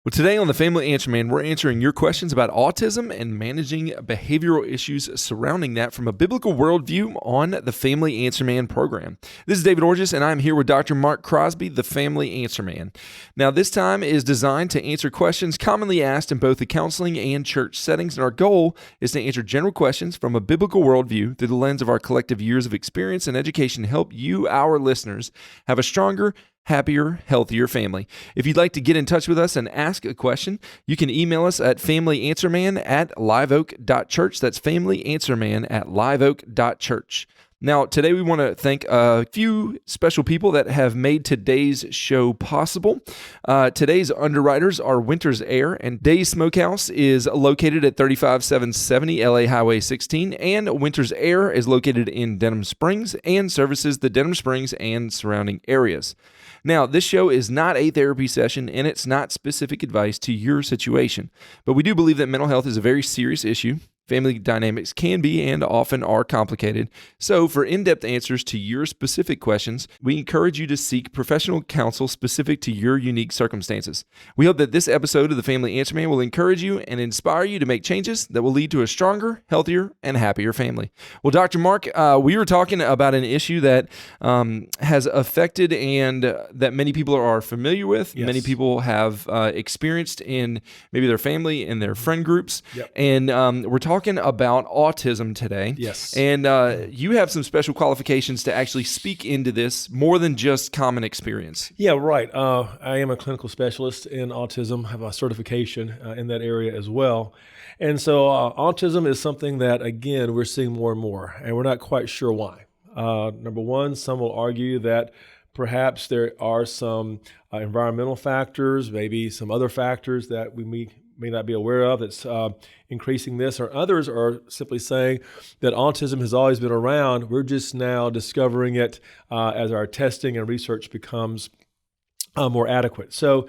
Well, today on the Family Answer Man, we're answering your questions about autism and managing behavioral issues surrounding that from a biblical worldview on the Family Answer Man program. This is David Orgis, and I'm here with Dr. Mark Crosby, the Family Answer Man. Now, this time is designed to answer questions commonly asked in both the counseling and church settings, and our goal is to answer general questions from a biblical worldview through the lens of our collective years of experience and education to help you, our listeners, have a stronger, happier, healthier family. If you'd like to get in touch with us and ask a question, you can email us at familyanswerman@liveoak.church. That's familyanswerman@liveoak.church. Now, today we want to thank a few special people that have made today's show possible. Today's underwriters are Winter's Air, and Days Smokehouse is located at 35770 LA Highway 16, and Winter's Air is located in Denham Springs and services the Denham Springs and surrounding areas. Now, this show is not a therapy session, and it's not specific advice to your situation, but we do believe that mental health is a very serious issue. Family dynamics can be and often are complicated. So for in-depth answers to your specific questions, we encourage you to seek professional counsel specific to your unique circumstances. We hope that this episode of the Family Answer Man will encourage you and inspire you to make changes that will lead to a stronger, healthier, and happier family. Well, Dr. Mark, we were talking about an issue that has affected and that many people are familiar with. Yes. Many people have experienced in maybe their family and their friend groups. Yep. And we're talking about autism today. Yes. And you have some special qualifications to actually speak into this more than just common experience. Yeah, right. I am a clinical specialist in autism, have a certification in that area as well. And so autism is something that, again, we're seeing more and more, and we're not quite sure why. Number one, some will argue that perhaps there are some environmental factors, maybe some other factors that we may not be aware of that's increasing this, or others are simply saying that autism has always been around. We're just now discovering it as our testing and research becomes more adequate. So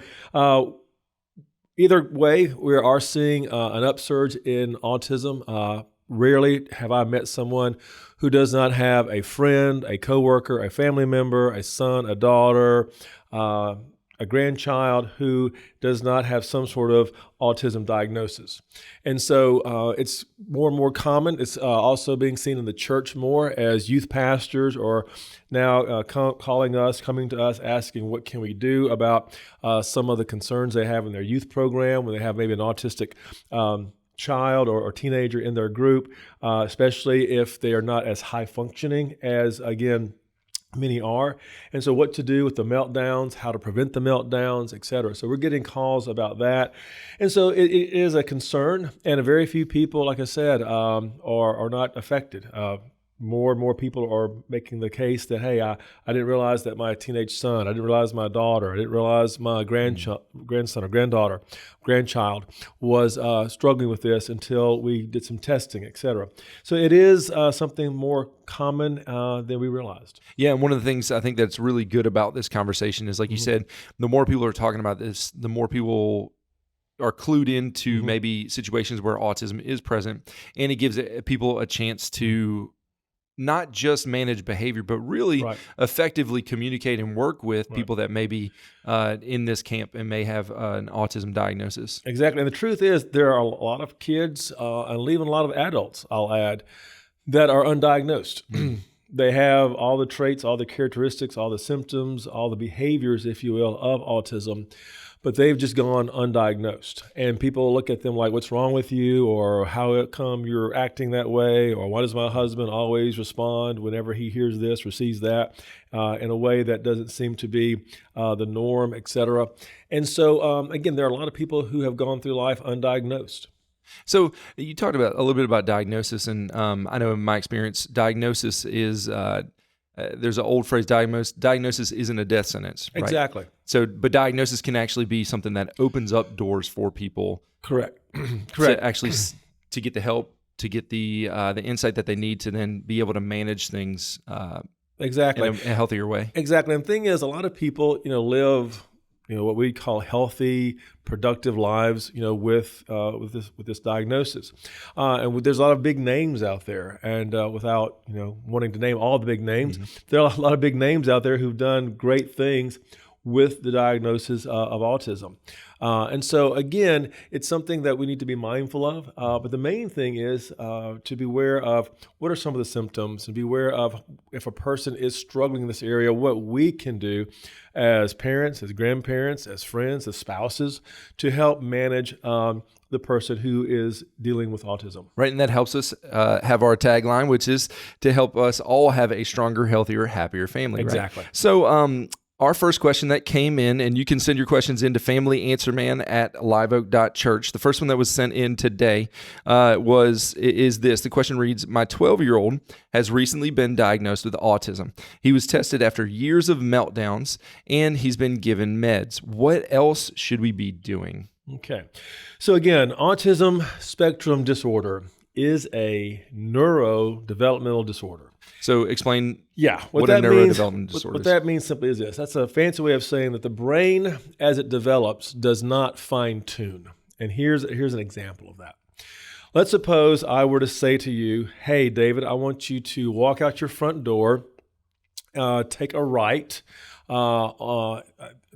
either way, we are seeing an upsurge in autism. Rarely have I met someone who does not have a friend, a coworker, a family member, a son, a daughter, a grandchild who does not have some sort of autism diagnosis. And so it's more and more common. It's also being seen in the church more as youth pastors are now coming to us, asking what can we do about some of the concerns they have in their youth program when they have maybe an autistic child or teenager in their group, especially if they are not as high functioning as, again, many are. And so what to do with the meltdowns, how to prevent the meltdowns, et cetera. So we're getting calls about that. And so it is a concern, and a very few people, like I said, are not affected. More and more people are making the case that, hey, I didn't realize that my teenage son, I didn't realize my daughter, I didn't realize my grandson or grandchild was struggling with this until we did some testing, et cetera. So it is something more common than we realized. Yeah, and one of the things I think that's really good about this conversation is, like you said, the more people are talking about this, the more people are clued into maybe situations where autism is present, and it gives people a chance to not just manage behavior, but really effectively communicate and work with people that may be in this camp and may have an autism diagnosis. Exactly. And the truth is there are a lot of kids and even a lot of adults, I'll add, that are undiagnosed. They have all the traits, all the characteristics, all the symptoms, all the behaviors, if you will, of autism, but they've just gone undiagnosed. And people look at them like, what's wrong with you? Or how come you're acting that way? Or why does my husband always respond whenever he hears this or sees that in a way that doesn't seem to be the norm, et cetera. And so, again, there are a lot of people who have gone through life undiagnosed. So you talked about a little bit about diagnosis, and I know in my experience, diagnosis is there's an old phrase: diagnosis isn't a death sentence. Right? Exactly. So, but diagnosis can actually be something that opens up doors for people. Correct. To actually to get the help, to get the insight that they need to then be able to manage things. Exactly. In a healthier way. Exactly. And the thing is, a lot of people, live, what we call healthy, productive lives, with this diagnosis. And there's a lot of big names out there. And without, wanting to name all the big names, there are a lot of big names out there who've done great things with the diagnosis of autism. And so, again, it's something that we need to be mindful of. But the main thing is to be aware of what are some of the symptoms, and be aware of if a person is struggling in this area, what we can do as parents, as grandparents, as friends, as spouses to help manage the person who is dealing with autism. Right, and that helps us have our tagline, which is to help us all have a stronger, healthier, happier family. Exactly. Right? So our first question that came in, and you can send your questions into familyanswerman@liveoak.church. The first one that was sent in today is this. The question reads, my 12-year-old has recently been diagnosed with autism. He was tested after years of meltdowns, and he's been given meds. What else should we be doing? Okay. So again, autism spectrum disorder is a neurodevelopmental disorder. So explain what a that neurodevelopmental means, disorder what is. that means simply is this. That's a fancy way of saying that the brain, as it develops, does not fine-tune. And here's an example of that. Let's suppose I were to say to you, hey, David, I want you to walk out your front door, take a right there on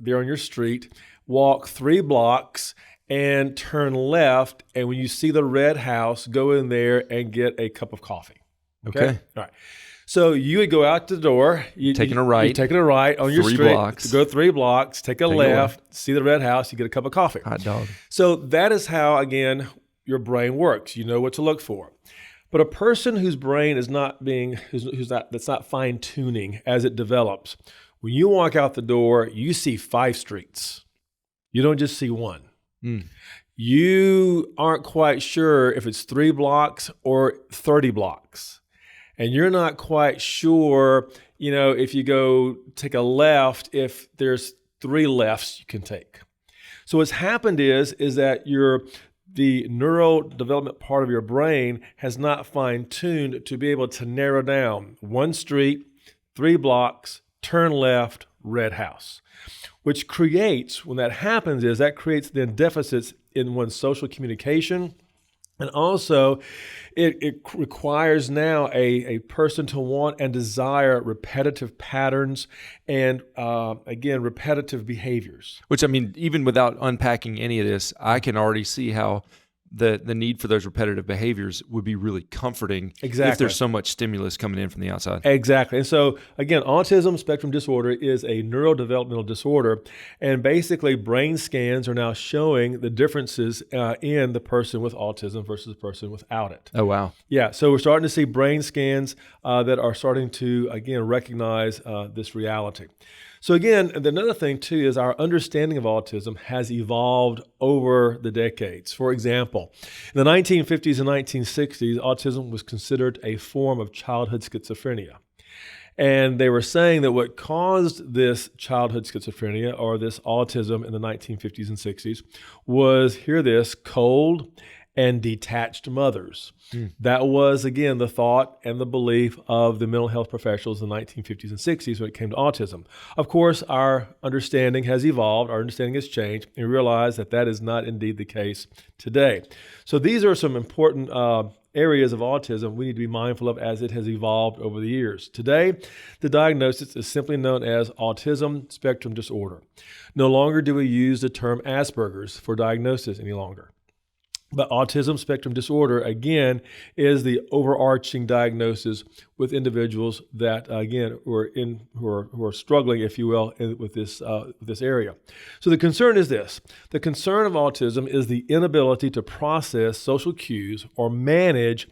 your street, walk 3 blocks, and turn left. And when you see the red house, go in there and get a cup of coffee. Okay. All right. So you would go out the door. Taking a right. You're taking a right on your 3 street. blocks. Go 3 blocks, take a left, see the red house, you get a cup of coffee. Hot dog. So that is how, again, your brain works. You know what to look for. But a person whose brain is that's not fine tuning as it develops, when you walk out the door, you see 5 streets. You don't just see one. You aren't quite sure if it's 3 blocks or 30 blocks. And you're not quite sure, if you go take a left, if there's 3 lefts you can take. So what's happened is that the neurodevelopment part of your brain has not fine-tuned to be able to narrow down 1 street, 3 blocks, turn left, red house. Which creates, when that happens, that creates then deficits in one's social communication. And also, it requires now a person to want and desire repetitive patterns and, again, repetitive behaviors. Which, I mean, even without unpacking any of this, I can already see how the need for those repetitive behaviors would be really comforting if there's so much stimulus coming in from the outside. Exactly. And so, again, autism spectrum disorder is a neurodevelopmental disorder. And basically, brain scans are now showing the differences in the person with autism versus the person without it. Oh, wow. Yeah. So we're starting to see brain scans that are starting to, again, recognize this reality. So again, another thing too is our understanding of autism has evolved over the decades. For example, in the 1950s and 1960s, autism was considered a form of childhood schizophrenia. And they were saying that what caused this childhood schizophrenia or this autism in the 1950s and 60s was, hear this, cold and detached mothers. That was, again, the thought and the belief of the mental health professionals in the 1950s and 60s when it came to autism. Of course, our understanding has evolved, our understanding has changed, and we realize that that is not indeed the case today. So these are some important areas of autism we need to be mindful of as it has evolved over the years. Today, the diagnosis is simply known as autism spectrum disorder. No longer do we use the term Asperger's for diagnosis any longer. But autism spectrum disorder, again, is the overarching diagnosis with individuals that, again, who are struggling, if you will, with this area. So the concern is this. The concern of autism is the inability to process social cues or manage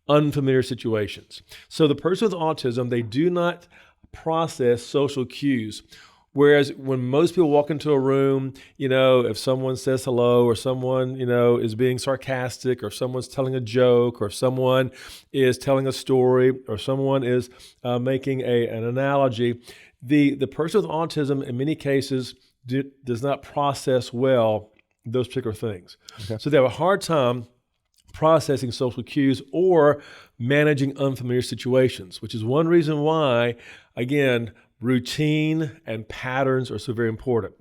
unfamiliar situations. So the person with autism, they do not process social cues. Whereas when most people walk into a room, if someone says hello or someone, is being sarcastic or someone's telling a joke or someone is telling a story or someone is making an analogy, the person with autism in many cases does not process well those particular things. Okay. So they have a hard time processing social cues or managing unfamiliar situations, which is one reason why, again, routine and patterns are so very important.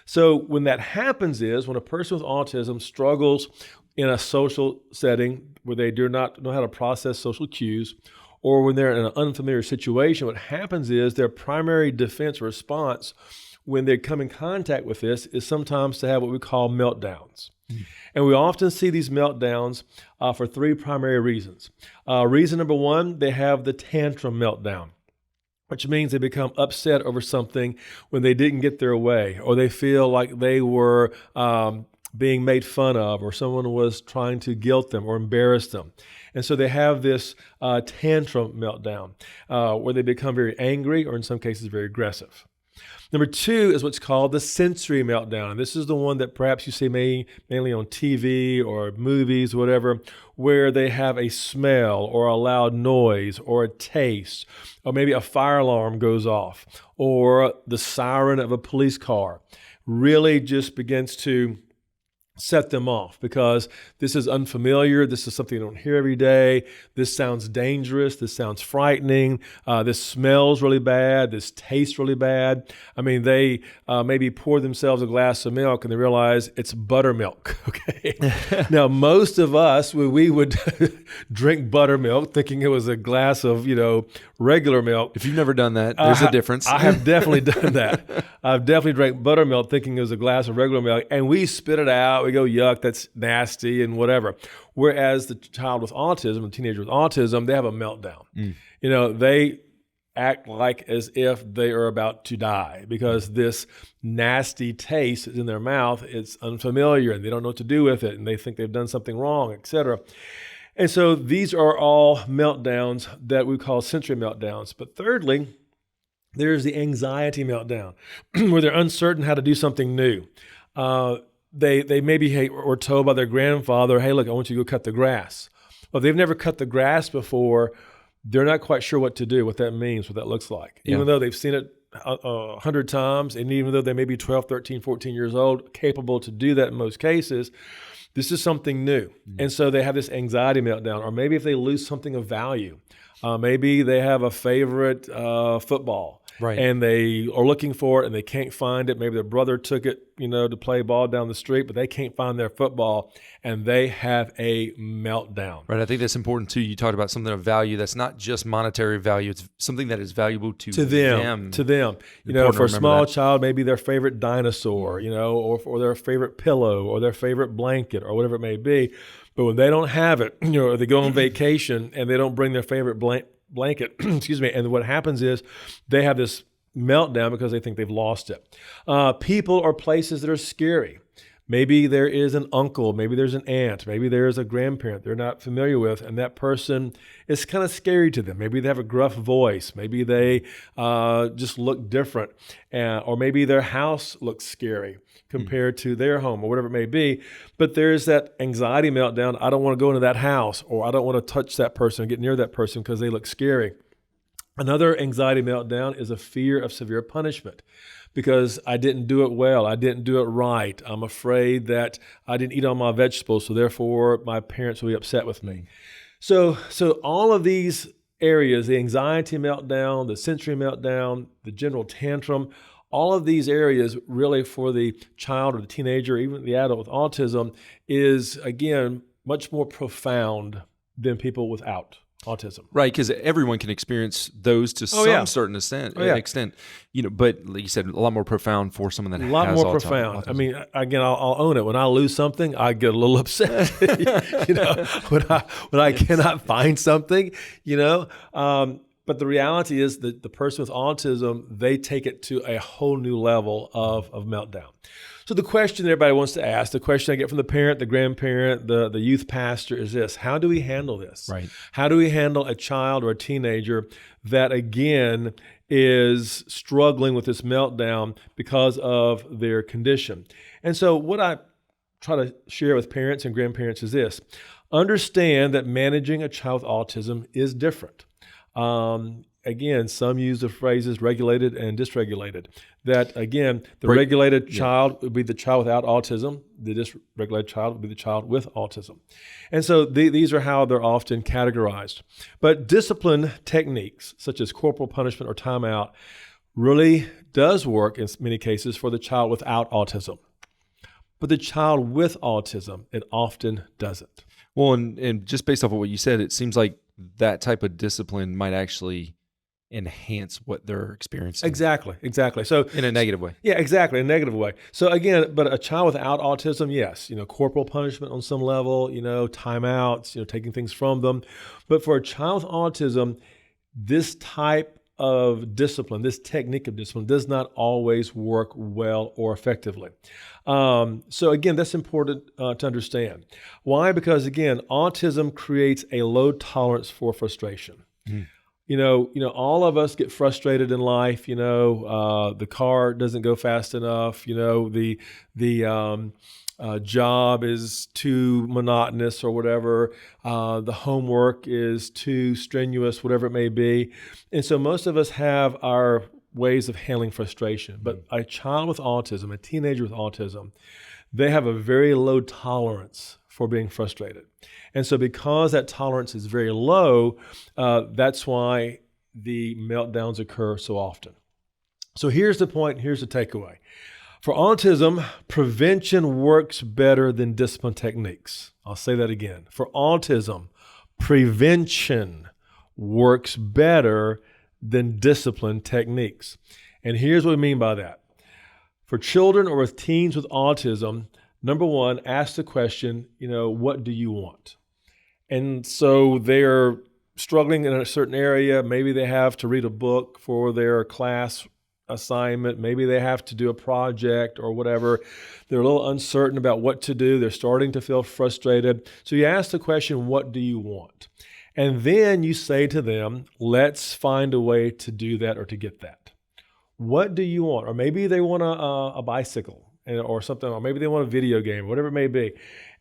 So when that happens is when a person with autism struggles in a social setting where they do not know how to process social cues, or when they're in an unfamiliar situation, what happens is their primary defense response when they come in contact with this is sometimes to have what we call meltdowns. And we often see these meltdowns for three primary reasons. Reason number one, they have the tantrum meltdown, which means they become upset over something when they didn't get their way, or they feel like they were being made fun of, or someone was trying to guilt them or embarrass them. And so they have this tantrum meltdown where they become very angry, or in some cases very aggressive. Number two is what's called the sensory meltdown. And this is the one that perhaps you see mainly on TV or movies, whatever, where they have a smell or a loud noise or a taste, or maybe a fire alarm goes off, or the siren of a police car really just begins to set them off because this is unfamiliar. This is something you don't hear every day. This sounds dangerous. This sounds frightening. This smells really bad. This tastes really bad. I mean, they maybe pour themselves a glass of milk and they realize it's buttermilk. Okay. Now, most of us, we would drink buttermilk thinking it was a glass of, regular milk. If you've never done that, there's a difference. I have definitely done that. I've definitely drank buttermilk thinking it was a glass of regular milk, and we spit it out. We go, yuck, that's nasty and whatever. Whereas the child with autism, the teenager with autism, they have a meltdown. They act like as if they are about to die because this nasty taste is in their mouth. It's unfamiliar and they don't know what to do with it, and they think they've done something wrong, etc. And so these are all meltdowns that we call sensory meltdowns. But thirdly, there's the anxiety meltdown where they're uncertain how to do something new. They maybe were told by their grandfather, hey, look, I want you to go cut the grass. Well, they've never cut the grass before. They're not quite sure what to do, what that means, what that looks like. Yeah. Even though they've seen it 100 times, and even though they may be 12, 13, 14 years old, capable to do that in most cases, this is something new. And so they have this anxiety meltdown. Or maybe if they lose something of value, maybe they have a favorite football. Right. And they are looking for it and they can't find it. Maybe their brother took it, to play ball down the street, but they can't find their football and they have a meltdown. Right. I think that's important too. You talked about something of value that's not just monetary value. It's something that is valuable to them. To them. For a small child, maybe their favorite dinosaur, or their favorite pillow or their favorite blanket or whatever it may be. But when they don't have it, or they go on vacation and they don't bring their favorite blanket, excuse me, and what happens is they have this meltdown because they think they've lost it. People or places that are scary. Maybe there is an uncle, maybe there's an aunt, maybe there's a grandparent they're not familiar with, and that person is kind of scary to them. Maybe they have a gruff voice, maybe they just look different, or maybe their house looks scary compared to their home or whatever it may be. But there's that anxiety meltdown. I don't want to go into that house, or I don't want to touch that person or get near that person because they look scary. Another anxiety meltdown is a fear of severe punishment because I didn't do it well. I didn't do it right. I'm afraid that I didn't eat all my vegetables, so therefore my parents will be upset with me. So all of these areas, the anxiety meltdown, the sensory meltdown, the general tantrum, all of these areas really for the child or the teenager, even the adult with autism, is, again, much more profound than people without autism. Right, because everyone can experience those to some certain extent, but like you said, a lot more profound for someone that has autism. A lot more profound. I mean, again, I'll own it. When I lose something, I get a little upset, when I cannot find something, but the reality is that the person with autism, they take it to a whole new level of meltdown. So the question everybody wants to ask, the question I get from the parent, the grandparent, the youth pastor is this: how do we handle this? Right. How do we handle a child or a teenager that, again, is struggling with this meltdown because of their condition? And so what I try to share with parents and grandparents is this: understand that managing a child with autism is different. Again, some use the phrases regulated and dysregulated. That, again, the regulated child would be the child without autism. The dysregulated child would be the child with autism. And so these are how they're often categorized. But discipline techniques, such as corporal punishment or timeout, really does work in many cases for the child without autism. But the child with autism, it often doesn't. Well, and just based off of what you said, it seems like that type of discipline might actually enhance what they're experiencing. Exactly. So In a negative way. yeah, exactly, a negative way. So again, but a child without autism, yes, corporal punishment on some level, timeouts, taking things from them. But for a child with autism, this type of discipline, this technique of discipline does not always work well or effectively. So again, that's important to understand. Why? Because again, autism creates a low tolerance for frustration. All of us get frustrated in life. The car doesn't go fast enough. The job is too monotonous or whatever. The homework is too strenuous, whatever it may be. And so most of us have our ways of handling frustration. But a child with autism, a teenager with autism, they have a very low tolerance for being frustrated. And so because that tolerance is very low, that's why the meltdowns occur so often. So here's the point, here's the takeaway. For autism, prevention works better than discipline techniques. I'll say that again. For autism, prevention works better than discipline techniques. And here's what we mean by that. For children or with teens with autism, number one, ask the question, what do you want? And so they're struggling in a certain area. Maybe they have to read a book for their class assignment. Maybe they have to do a project or whatever. They're a little uncertain about what to do. They're starting to feel frustrated. So you ask the question, what do you want? And then you say to them, let's find a way to do that or to get that. What do you want? Or maybe they want a bicycle or something, or maybe they want a video game, whatever it may be.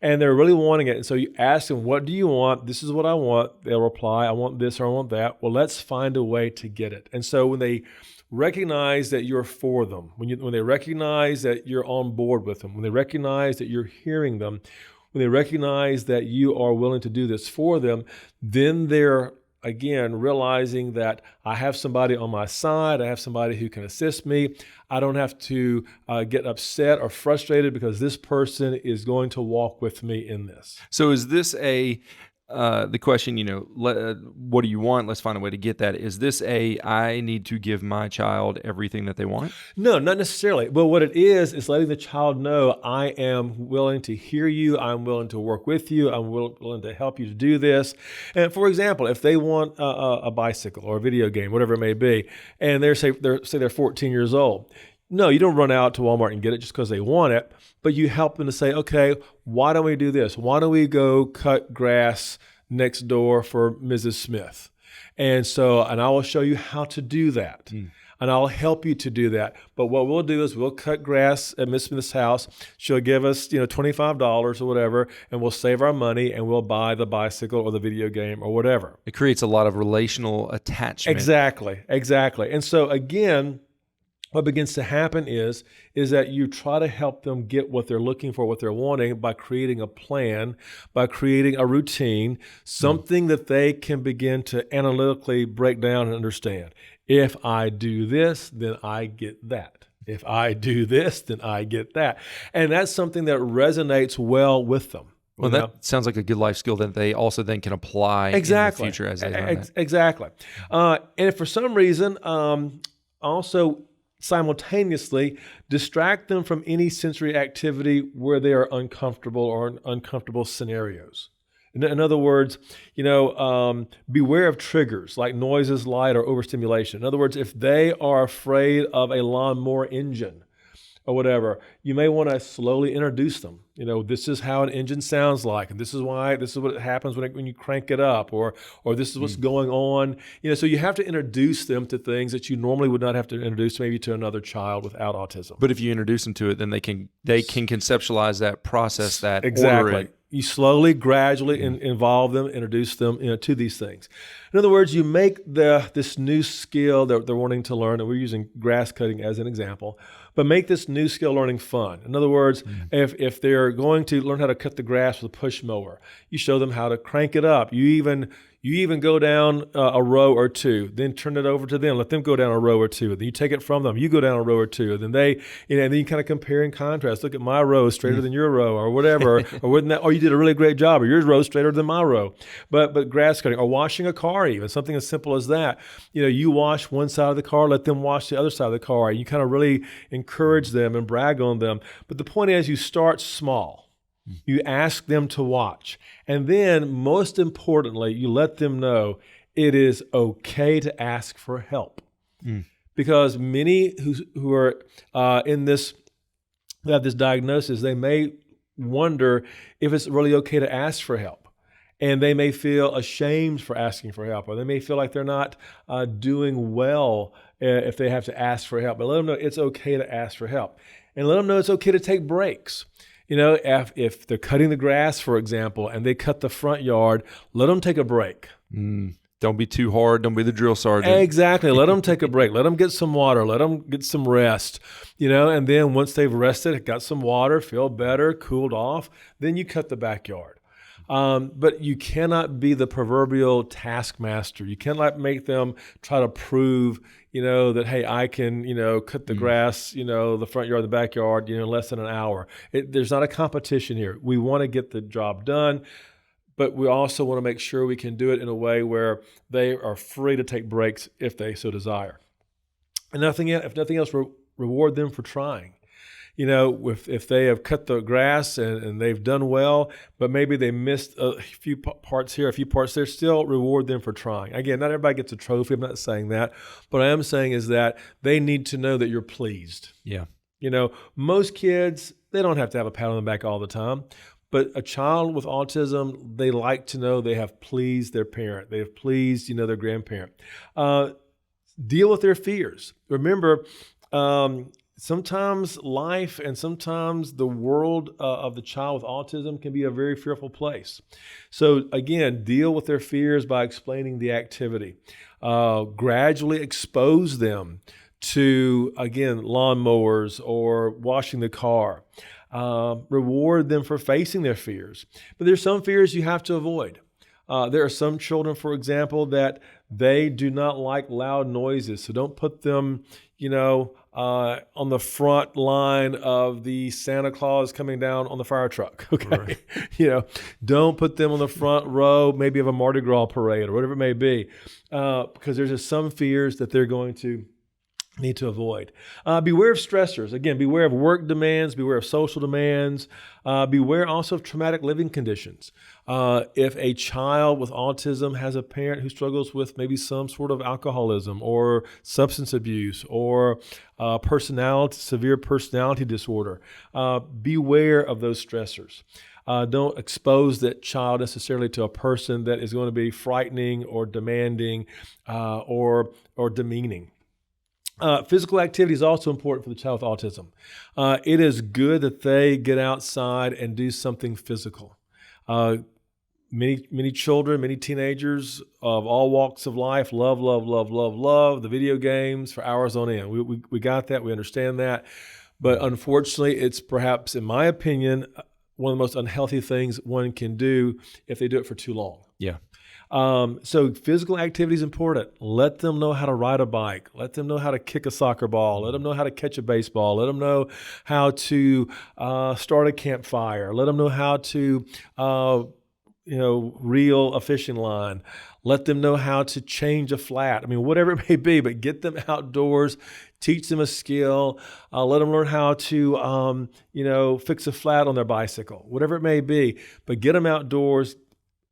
And they're really wanting it. And so you ask them, what do you want? This is what I want. They'll reply, I want this or I want that. Well, let's find a way to get it. And so when they recognize that you're for them, when they recognize that you're on board with them, when they recognize that you're hearing them, when they recognize that you are willing to do this for them, then they're again realizing that I have somebody on my side, I have somebody who can assist me. I don't have to get upset or frustrated because this person is going to walk with me in this. So is this the question, what do you want? Let's find a way to get that. Is this I need to give my child everything that they want? No, not necessarily. But what it is letting the child know, I am willing to hear you. I'm willing to work with you. I'm willing to help you to do this. And for example, if they want a bicycle or a video game, whatever it may be, and they're 14 years old, no, you don't run out to Walmart and get it just because they want it, but you help them to say, okay, why don't we do this? Why don't we go cut grass next door for Mrs. Smith? And I will show you how to do that. And I'll help you to do that. But what we'll do is we'll cut grass at Miss Smith's house. She'll give us, $25 or whatever, and we'll save our money and we'll buy the bicycle or the video game or whatever. It creates a lot of relational attachment. Exactly. And so again, what begins to happen is that you try to help them get what they're looking for, what they're wanting, by creating a plan, by creating a routine, something that they can begin to analytically break down and understand. If I do this, then I get that. If I do this, then I get that. And that's something that resonates well with them. Well, that sounds like a good life skill that they also then can apply in the future as they learn that. Exactly. And if for some reason, also simultaneously distract them from any sensory activity where they are uncomfortable or in uncomfortable scenarios. In other words, beware of triggers like noises, light, or overstimulation. In other words, if they are afraid of a lawnmower engine or whatever, you may want to slowly introduce them. This is how an engine sounds like, and this is what happens when you crank it up, or this is what's going on. So you have to introduce them to things that you normally would not have to introduce maybe to another child without autism. But if you introduce them to it, then they can conceptualize that, process that, exactly. order it. You slowly, gradually involve them, introduce them to these things. In other words, you make this new skill that they're wanting to learn, and we're using grass cutting as an example, but make this new skill learning fun. In other words, if they're going to learn how to cut the grass with a push mower, you show them how to crank it up. You even You even go down a row or two, then turn it over to them. Let them go down a row or two. Then you take it from them. You go down a row or two. And then and then you kind of compare and contrast. Look at my row straighter than your row, or whatever. Or you did a really great job, or yours row straighter than my row. But grass cutting or washing a car, even something as simple as that. You wash one side of the car, let them wash the other side of the car. You kind of really encourage them and brag on them. But the point is, you start small. You ask them to watch. And then, most importantly, you let them know it is okay to ask for help. Because many who are in this, who have this diagnosis, they may wonder if it's really okay to ask for help. And they may feel ashamed for asking for help, or they may feel like they're not doing well if they have to ask for help. But let them know it's okay to ask for help. And let them know it's okay to take breaks. If they're cutting the grass, for example, and they cut the front yard, let them take a break. Don't be too hard. Don't be the drill sergeant. Exactly. Let them take a break. Let them get some water. Let them get some rest. And then once they've rested, got some water, feel better, cooled off, then you cut the backyard. But you cannot be the proverbial taskmaster. You cannot make them try to prove, that, hey, I can, cut the grass, the front yard, the backyard, in less than an hour. There's not a competition here. We want to get the job done, but we also want to make sure we can do it in a way where they are free to take breaks if they so desire. And if nothing else, reward them for trying. If they have cut the grass and they've done well, but maybe they missed a few parts here, a few parts there, still reward them for trying. Again, not everybody gets a trophy. I'm not saying that. What I am saying is that they need to know that you're pleased. Yeah. Most kids, they don't have to have a pat on the back all the time. But a child with autism, they like to know they have pleased their parent. They have pleased, their grandparent. Deal with their fears. Remember, sometimes life and sometimes the world of the child with autism can be a very fearful place. So again, deal with their fears by explaining the activity. Gradually expose them to, again, lawnmowers or washing the car. Reward them for facing their fears. But there's some fears you have to avoid. There are some children, for example, that they do not like loud noises. So don't put them, on the front line of the Santa Claus coming down on the fire truck. Okay. Right. Don't put them on the front row, maybe of a Mardi Gras parade or whatever it may be, because there's just some fears that they're going to need to avoid. Beware of stressors. Again, beware of work demands, beware of social demands, beware also of traumatic living conditions. If a child with autism has a parent who struggles with maybe some sort of alcoholism or substance abuse or severe personality disorder, beware of those stressors. Don't expose that child necessarily to a person that is going to be frightening or demanding or demeaning. Physical activity is also important for the child with autism. It is good that they get outside and do something physical. Many children, many teenagers of all walks of life love the video games for hours on end. We got that. We understand that. But unfortunately, it's perhaps, in my opinion, one of the most unhealthy things one can do if they do it for too long. Yeah. So physical activity is important. Let them know how to ride a bike. Let them know how to kick a soccer ball. Let them know how to catch a baseball. Let them know how to start a campfire. Let them know how to reel a fishing line. Let them know how to change a flat. I mean, whatever it may be, but get them outdoors, teach them a skill, let them learn how to, fix a flat on their bicycle, whatever it may be, but get them outdoors,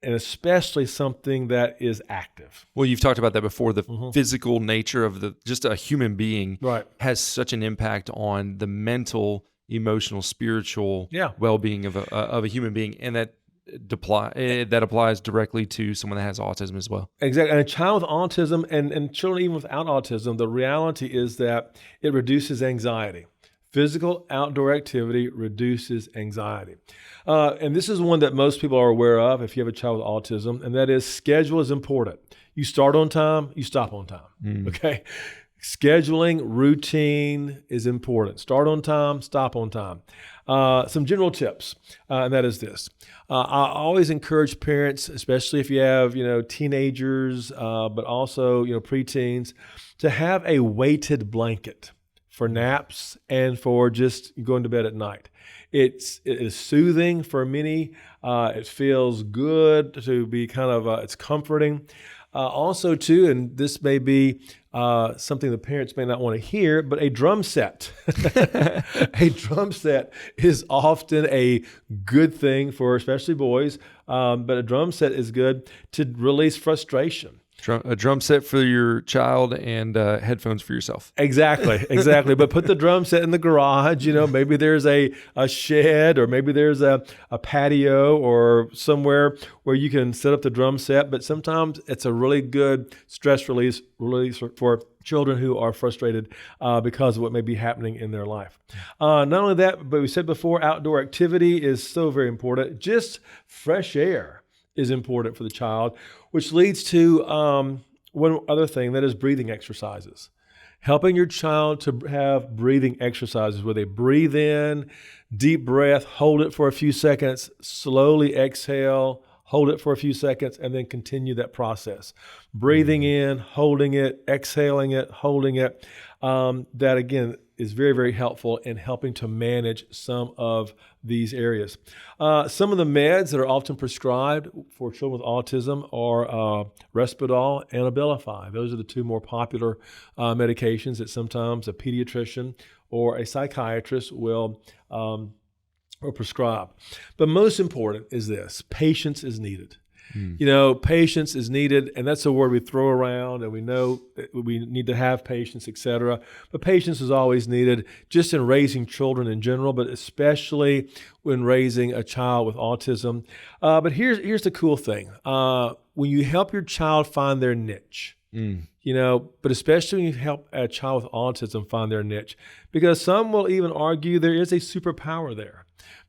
and especially something that is active. Well, you've talked about that before. The physical nature of just a human being has such an impact on the mental, emotional, spiritual well-being of a human being, and that applies directly to someone that has autism as well. Exactly. And a child with autism and children even without autism, the reality is that it reduces anxiety. Physical outdoor activity reduces anxiety. And this is one that most people are aware of if you have a child with autism, and that is schedule is important. You start on time, you stop on time, okay? Scheduling routine is important. Start on time, stop on time. Some general tips, and that is this. I always encourage parents, especially if you have, teenagers, but also, preteens, to have a weighted blanket for naps and for just going to bed at night. It is soothing for many. It feels good to be it's comforting. Also, too, and this may be something the parents may not want to hear, but a drum set. A drum set is often a good thing for especially boys, but a drum set is good to release frustration. A drum set for your child and headphones for yourself. Exactly. But put the drum set in the garage. Maybe there's a shed, or maybe there's a patio or somewhere where you can set up the drum set. But sometimes it's a really good stress release for children who are frustrated because of what may be happening in their life. Not only that, but we said before, outdoor activity is so very important. Just fresh air is important for the child, which leads to one other thing, that is breathing exercises. Helping your child to have breathing exercises where they breathe in, deep breath, hold it for a few seconds, slowly exhale, hold it for a few seconds, and then continue that process. Breathing in, holding it, exhaling it, holding it. That, again, is very, very helpful in helping to manage some of these areas. Some of the meds that are often prescribed for children with autism are Risperdal and Abilify. Those are the two more popular medications that sometimes a pediatrician or a psychiatrist will prescribe. But most important is this: patience is needed. Patience is needed, and that's a word we throw around, and we know that we need to have patience, etc. But patience is always needed, just in raising children in general, but especially when raising a child with autism. But here's the cool thing: when you help your child find their niche, but especially when you help a child with autism find their niche, because some will even argue there is a superpower there.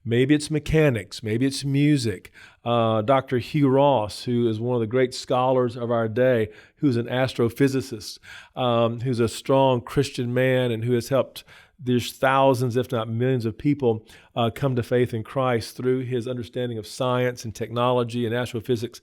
Maybe it's mechanics, maybe it's music. Dr. Hugh Ross, who is one of the great scholars of our day, who's an astrophysicist, who's a strong Christian man and who has helped there's thousands, if not millions of people come to faith in Christ through his understanding of science and technology and astrophysics,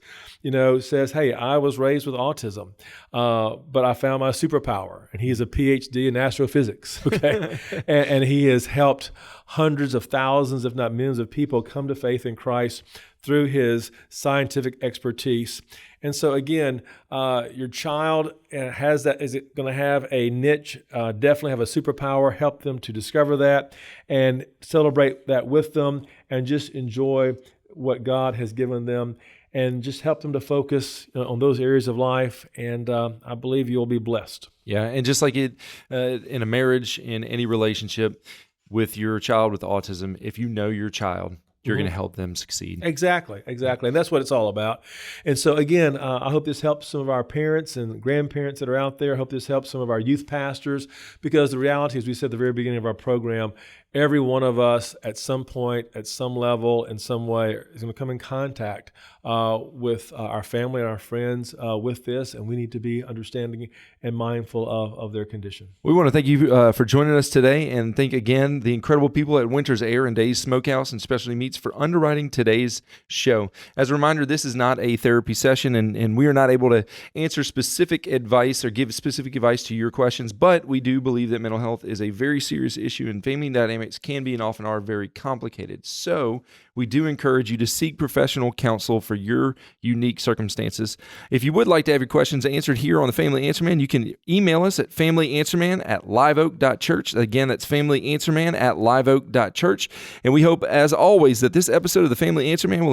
says, hey, I was raised with autism, but I found my superpower. And he is a PhD in astrophysics, okay? and he has helped hundreds of thousands, if not millions of people come to faith in Christ through his scientific expertise. And so again, your child is it going to have a niche, definitely have a superpower, help them to discover that and celebrate that with them and just enjoy what God has given them and just help them to focus on those areas of life. And I believe you'll be blessed. Yeah, and just like it in a marriage, in any relationship with your child with autism, if you know your child, you're going to help them succeed. Exactly. And that's what it's all about. And so again, I hope this helps some of our parents and grandparents that are out there. I hope this helps some of our youth pastors, because the reality, as we said at the very beginning of our program, every one of us at some point, at some level, in some way, is going to come in contact with our family and our friends with this, and we need to be understanding and mindful of their condition. We want to thank you for joining us today, and thank again the incredible people at Winter's Air and Days Smokehouse and Specialty Meats for underwriting today's show. As a reminder, this is not a therapy session, and we are not able to answer specific advice or give specific advice to your questions, but we do believe that mental health is a very serious issue, and family dynamics can be and often are very complicated. So we do encourage you to seek professional counsel for your unique circumstances. If you would like to have your questions answered here on the Family Answer Man, you can email us at familyanswerman@liveoak.church. Again, that's familyanswerman@liveoak.church. And we hope, as always, that this episode of the Family Answer Man will